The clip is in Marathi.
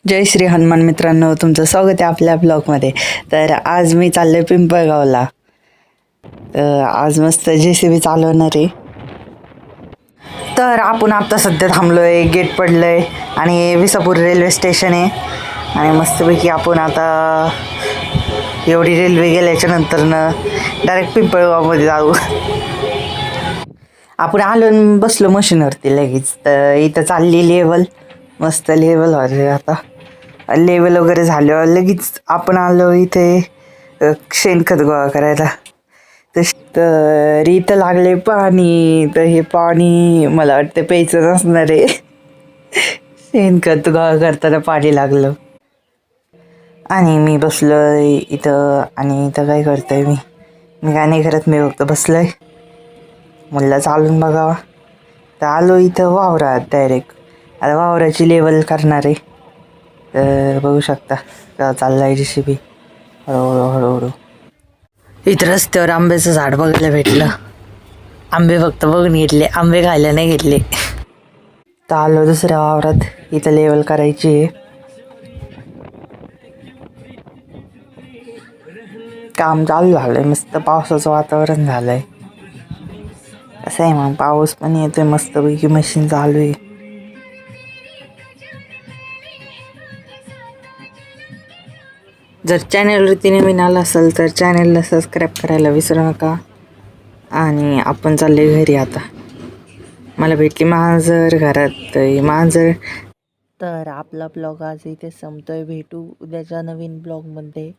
जय श्री हनुमान मित्रांनो, तुमचं स्वागत आहे आपल्या ब्लॉगमध्ये. तर आज मी चालले पिंपळगावला. तर आज मस्त JCB चालवणार आहे. तर आपण आता सध्या थांबलो आहे, गेट पडलं आहे आणि विसापूर रेल्वे स्टेशन आहे. आणि मस्तपैकी आपण आता एवढी रेल्वे गेल्याच्या नंतरनं डायरेक्ट पिंपळगावमध्ये जाऊ. आपण आलो आणि बसलो मशीनवरती लगेच. तर इथं चालली लेवल, मस्त लेवल व्हायचे. आता लेवल वगैरे झाल्यावर लगेच आपण आलो इथे शेणखत गोळा करायला. तर इथं लागले पाणी. तर हे पाणी मला वाटतं प्यायचं नसणार आहे. शेणखत गोळा करताना पाणी लागलं. आणि मी बसलो इथं. आणि इथं काय करतोय मी काय नाही करत, मी फक्त बसलोय. मुलं चालून बघावा. तर आलो इथं वावरात डायरेक्ट. आता वावराची लेवल करणार आहे. तर बघू शकता चालला आहे JCB हळूहळू हळूहळू. इथं रस्त्यावर आंब्याचं झाड बघायला भेटलं. आंबे फक्त बघून घेतले, आंबे खायला नाही घेतले. तर आलो दुसऱ्या वावरात. इथं लेवल करायची आहे. काम चालू झालंय, मस्त पावसाचं वातावरण झालंय. कसं आहे मग, पाऊस पण येतोय मस्तपैकी, मशीन चालू आहे. जर चॅनलवरती नवीन आला असेल तर चॅनलला सबस्क्राईब करायला विसरू नका. आणि आपण चालले घरी आता. मला भेटली मांजर घरात, मांजर. तर आपला ब्लॉग आज इथे संपतोय. भेटू उद्याच्या नवीन ब्लॉगमध्ये.